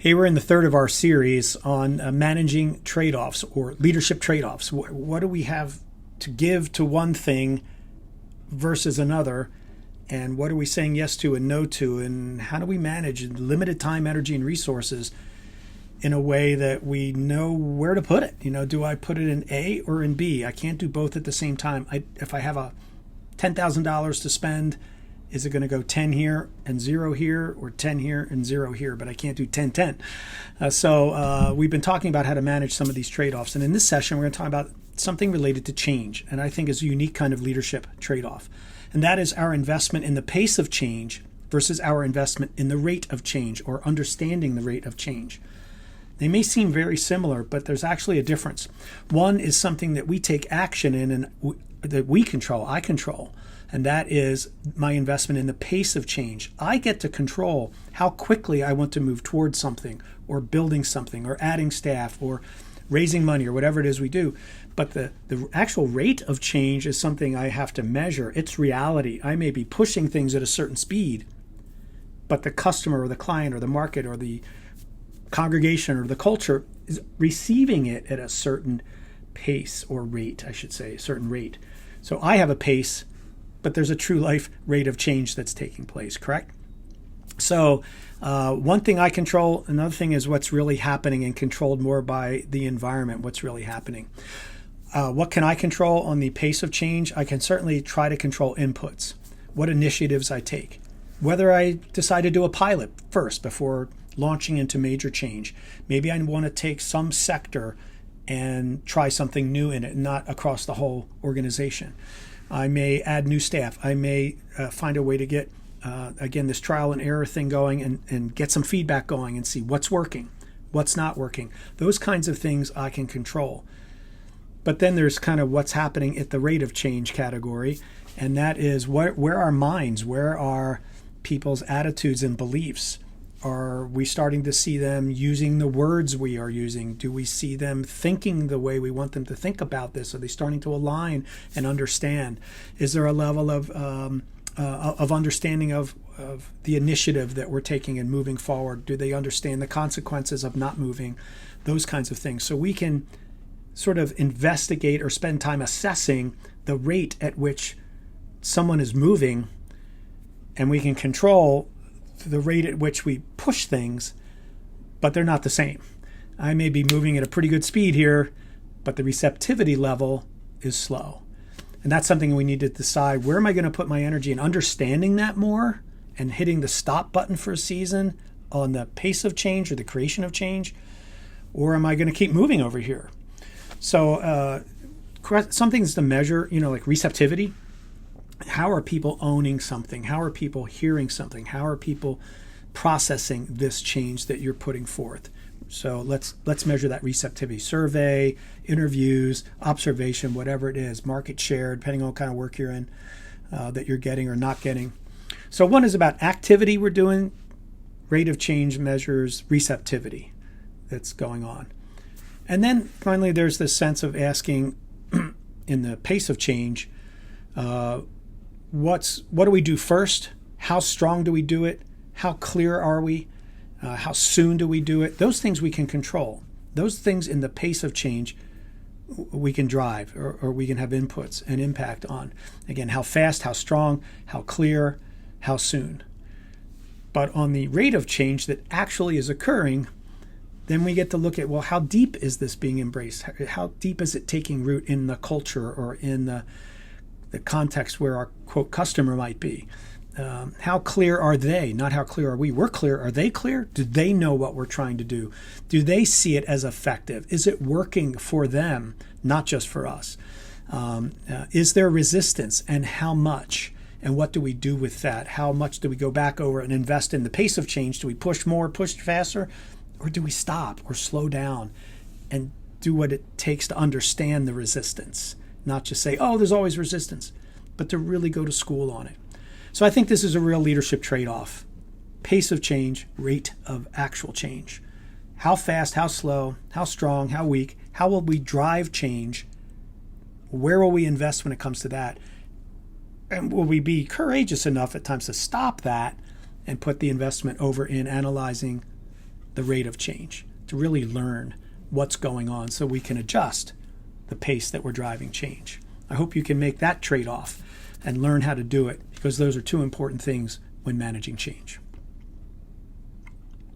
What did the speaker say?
Hey, we're in the third of our series on managing trade-offs or leadership trade-offs. What do we have to give to one thing versus another? And what are we saying yes to and no to? And how do we manage limited time, energy, and resources in a way that we know where to put it? You know, do I put it in A or in B? I can't do both at the same time. If I have a $10,000 to spend, is it going to go 10 here and 0 here, or 10 here and 0 here? But I can't do 10, 10. So we've been talking about how to manage some of these trade-offs. And in this session, we're going to talk about something related to change. And I think is a unique kind of leadership trade-off. And that is our investment in the pace of change versus our investment in the rate of change, or understanding the rate of change. They may seem very similar, but there's actually a difference. One is something that we take action in and that we control, I control. And that is my investment in the pace of change. I get to control how quickly I want to move towards something, or building something, or adding staff, or raising money, or whatever it is we do. But the actual rate of change is something I have to measure. It's reality. I may be pushing things at a certain speed, but the customer or the client or the market or the congregation or the culture is receiving it at a certain pace, or rate, I should say, a certain rate. So I have a pace, but there's a true life rate of change that's taking place, correct? So one thing I control, another thing is what's really happening, and controlled more by the environment, what's really happening. What can I control on the pace of change? I can certainly try to control inputs, what initiatives I take, whether I decide to do a pilot first before launching into major change. Maybe I want to take some sector and try something new in it, not across the whole organization. I may add new staff. I may find a way to get, again, this trial and error thing going, and get some feedback going and see what's working, what's not working. Those kinds of things I can control. But then there's kind of what's happening at the rate of change category, and that is where are minds, where are people's attitudes and beliefs? Are we starting to see them using the words we are using? Do we see them thinking the way we want them to think about this? Are they starting to align and understand? Is there a level of understanding of the initiative that we're taking and moving forward? Do they understand the consequences of not moving? Those kinds of things. So we can sort of investigate or spend time assessing the rate at which someone is moving, and we can control the rate at which we push things, but they're not the same. I may be moving at a pretty good speed here, but the receptivity level is slow. And that's something we need to decide. Where am I going to put my energy in understanding that more, and hitting the stop button for a season on the pace of change or the creation of change? Or am I going to keep moving over here? So some things to measure, like receptivity. How are people owning something? How are people hearing something? How are people processing this change that you're putting forth? So let's measure that receptivity. Survey, interviews, observation, whatever it is, market share, depending on what kind of work you're in, that you're getting or not getting. So one is about activity we're doing, rate of change measures receptivity that's going on. And then finally, there's this sense of asking in the pace of change, what do we do first? How strong do we do it? How clear are we? How soon do we do it? Those things we can control. Those things in the pace of change we can drive, or we can have inputs and impact on. Again, how fast, how strong, how clear, how soon. But on the rate of change that actually is occurring, then we get to look at, well, how deep is this being embraced? How deep is it taking root in the culture, or in the context where our, quote, customer might be? How clear are they? Not how clear are we. We're clear. Are they clear? Do they know what we're trying to do? Do they see it as effective? Is it working for them, not just for us? Is there resistance, and how much? And what do we do with that? How much do we go back over and invest in the pace of change? Do we push more, push faster? Or do we stop or slow down and do what it takes to understand the resistance? Not just say, oh, there's always resistance, but to really go to school on it. So I think this is a real leadership trade-off. Pace of change, rate of actual change. How fast, how slow, how strong, how weak, how will we drive change? Where will we invest when it comes to that? And will we be courageous enough at times to stop that and put the investment over in analyzing the rate of change, to really learn what's going on so we can adjust the pace that we're driving change. I hope you can make that trade-off and learn how to do it, because those are two important things when managing change.